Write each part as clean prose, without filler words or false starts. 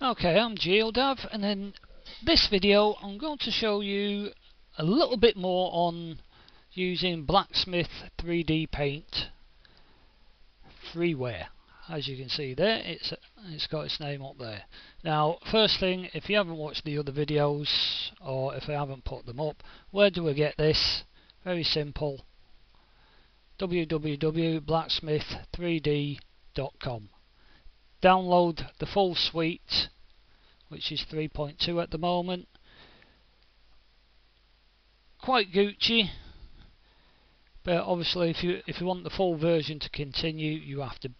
Okay, I'm GeoDav, and in this video I'm going to show you a little bit more on using Blacksmith3d paint freeware. As you can see there, it's got its name up there. Now, first thing, if you haven't watched the other videos, or if I haven't put them up, where do I get this? Very simple. www.blacksmith3d.com. Download the full suite, which is 3.2 at the moment. Quite Gucci, but obviously if you want the full version to continue, you have to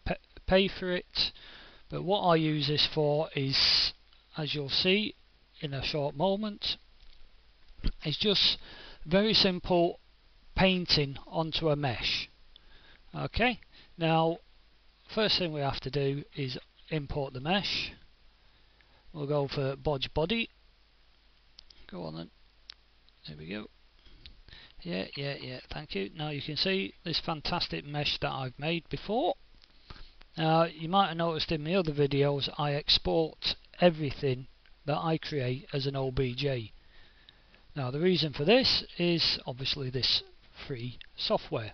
pay for it. But what I use this for is, as you'll see in a short moment, is just very simple painting onto a mesh. Okay, now first thing we have to do is import the mesh. We'll go for body. Go on then. There we go. Yeah, thank you. Now you can see this fantastic mesh that I've made before. Now you might have noticed in my other videos I export everything that I create as an OBJ. Now the reason for this is obviously this free software.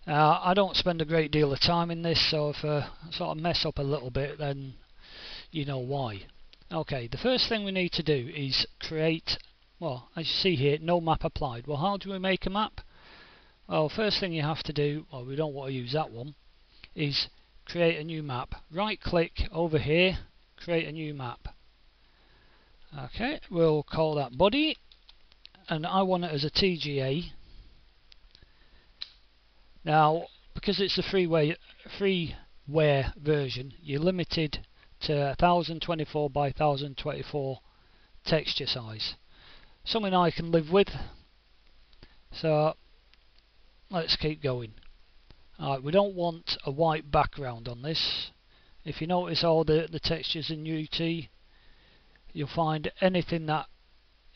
I don't spend a great deal of time in this, so if I sort of mess up a little bit, then you know why. Okay, the first thing we need to do is create, well, as you see here, no map applied. Well, how do we make a map? Well, first thing you have to do, well, we don't want to use that one, is create a new map. Right click over here, create a new map. Okay, we'll call that body, and I want it as a TGA. Now, because it's a freeware version, you're limited to 1024 by 1024 texture size. Something I can live with. So let's keep going. Alright, we don't want a white background on this. If you notice all the textures in UT, you'll find anything that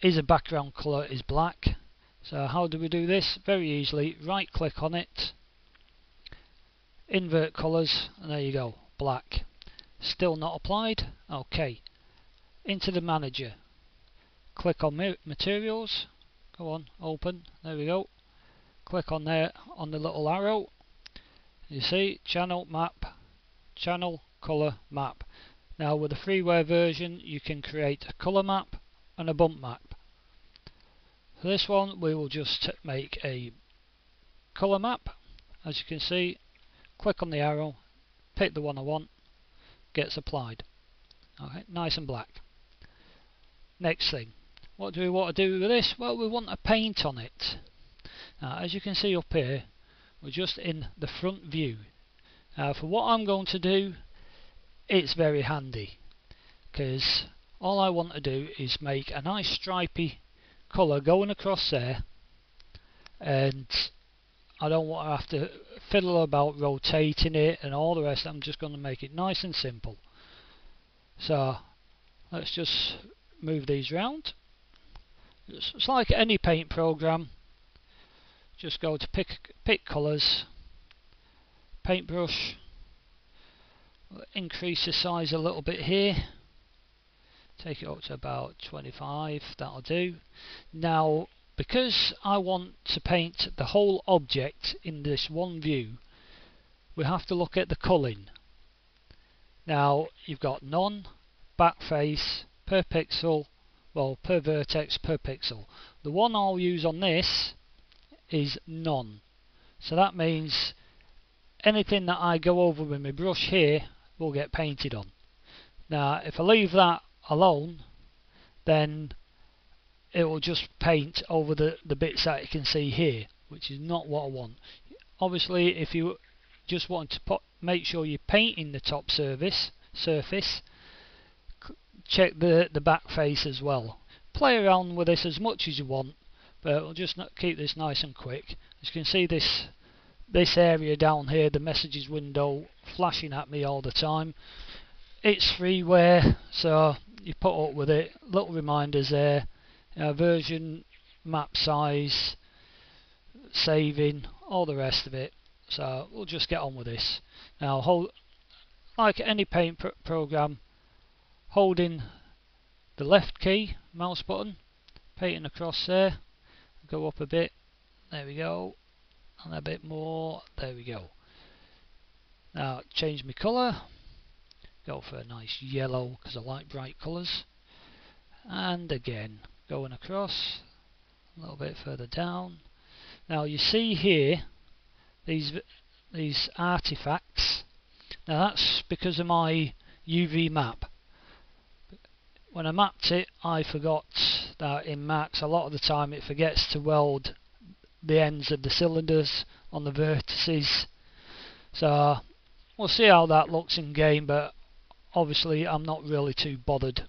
is a background colour is black. So how do we do this? Very easily, right click on it, invert colours, and there you go, black. Still not applied. Okay, into the manager, click on materials, go on, open, there we go, click on there on the little arrow, you see channel map, channel colour map. Now with the freeware version you can create a colour map and a bump map. For this one we will just make a colour map. As you can see, click on the arrow, pick the one I want, gets applied. Okay, nice and black. Next thing, what do we want to do with this? Well, we want a paint on it. Now, as you can see up here, we're just in the front view. Now, for what I'm going to do, it's very handy, because all I want to do is make a nice stripy colour going across there, and I don't want to have to fiddle about rotating it and all the rest. I'm just going to make it nice and simple. So let's just move these round. It's like any paint program. Just go to pick colours, paintbrush, increase the size a little bit here, take it up to about 25, that'll do. Now because I want to paint the whole object in this one view, we have to look at the culling. Now you've got none, backface, per pixel, well per vertex, per pixel. The one I'll use on this is none. So that means anything that I go over with my brush here will get painted on. Now if I leave that alone, then it will just paint over the bits that you can see here, which is not what I want. Obviously if you just want to make sure you're painting the top surface, check the back face as well. Play around with this as much as you want, but we'll just keep this nice and quick. As you can see, this area down here, the messages window flashing at me all the time. It's freeware, so you put up with it. Little reminders there, version, map size, saving, all the rest of it. So we'll just get on with this. Now, like any paint program, holding the left key, mouse button, painting across there, go up a bit, there we go, and a bit more, there we go. Now change my colour, go for a nice yellow because I like bright colours, and again going across a little bit further down. Now you see here these artifacts. Now that's because of my UV map. When I mapped it, I forgot that in Max a lot of the time it forgets to weld the ends of the cylinders on the vertices. So we'll see how that looks in game, but obviously I'm not really too bothered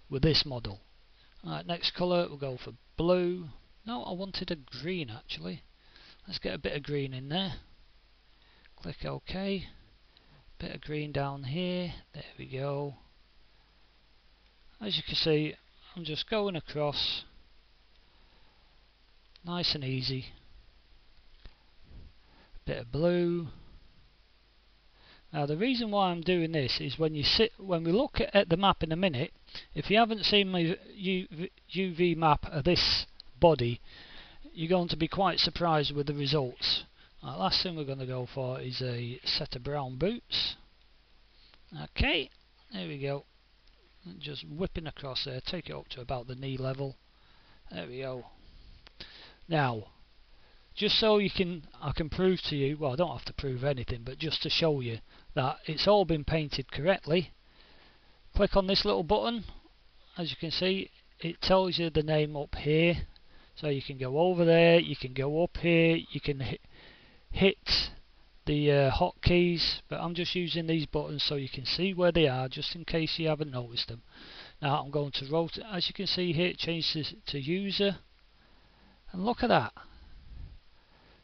with this model. Alright, next colour we'll go for blue. No, I wanted a green actually. Let's get a bit of green in there. Click OK. Bit of green down here. There we go. As you can see, I'm just going across. Nice and easy. Bit of blue. Now the reason why I'm doing this is when we look at the map in a minute, if you haven't seen my UV map of this body, you're going to be quite surprised with the results. Last thing we're going to go for is a set of brown boots. Okay, there we go. Just whipping across there, take it up to about the knee level. There we go. Now, just so I can prove to you, well I don't have to prove anything, but just to show you that it's all been painted correctly, click on this little button. As you can see, it tells you the name up here, so you can go over there, you can go up here, you can hit the hotkeys, but I'm just using these buttons so you can see where they are, just in case you haven't noticed them. Now I'm going to rotate, as you can see here, it changes to user, and look at that.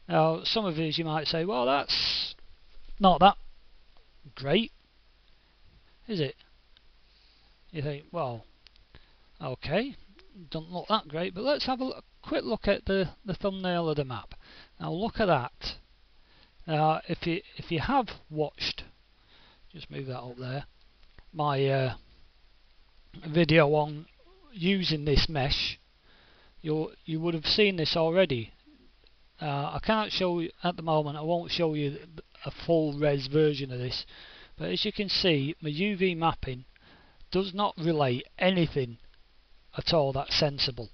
Now some of you might say, well that's not that great, is it? You think, well, okay, doesn't look that great, but let's have a quick look at the thumbnail of the map. Now look at that. If you have watched, just move that up there, my video on using this mesh, you would have seen this already. I can't show you at the moment, I won't show you a full res version of this, but as you can see, my UV mapping does not relate anything at all that's sensible.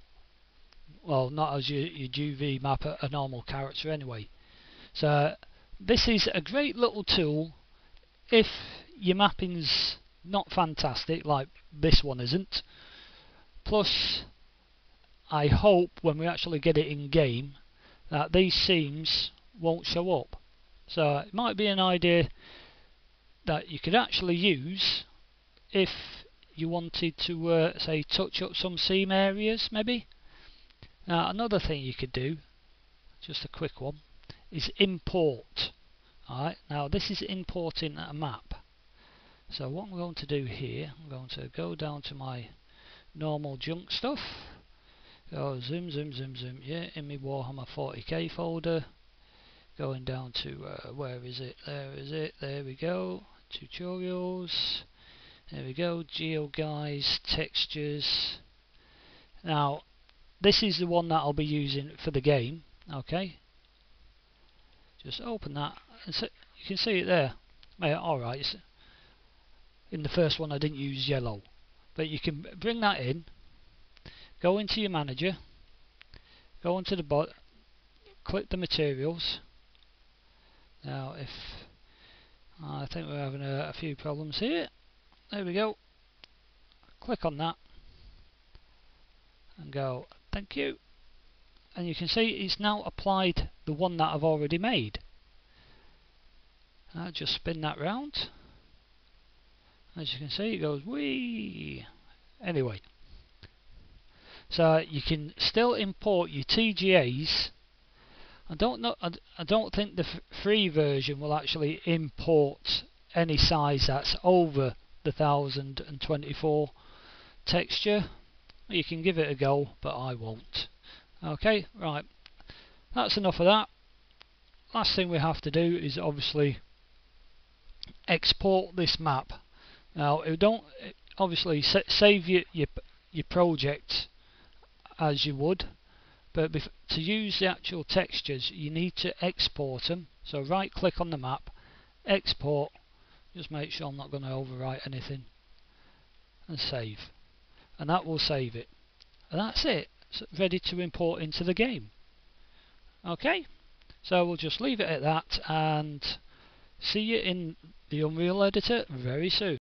Well, not as you UV map a normal character anyway. So this is a great little tool if your mapping's not fantastic, like this one isn't. Plus, I hope when we actually get it in game that these seams won't show up. So it might be an idea that you could actually use if you wanted to say touch up some seam areas maybe. Now another thing you could do, just a quick one, is import. Alright, now this is importing a map. So what I'm going to do here, I'm going to go down to my normal junk stuff, go zoom, yeah, in my Warhammer 40k folder, going down to, where is it, there we go, tutorials, there we go, GeoGuys, textures. Now this is the one that I'll be using for the game, okay. Just open that, and so you can see it there. Alright, in the first one I didn't use yellow, but you can bring that in, go into your manager, go into the bot, click the materials. Now if I think we're having a few problems here, there we go, click on that and go thank you, and you can see it's now applied the one that I've already made. Just spin that round. As you can see, it goes wee. Anyway, so you can still import your TGAs. I don't think the free version will actually import any size that's over the 1024 texture. You can give it a go, but I won't. Okay, right, that's enough of that. Last thing we have to do is obviously export this map. Now obviously save your project as you would, but to use the actual textures you need to export them. So right click on the map, export, just make sure I'm not going to overwrite anything, and save, and that will save it, and that's it. It's ready to import into the game. Okay, so we'll just leave it at that and see you in the Unreal Editor very soon.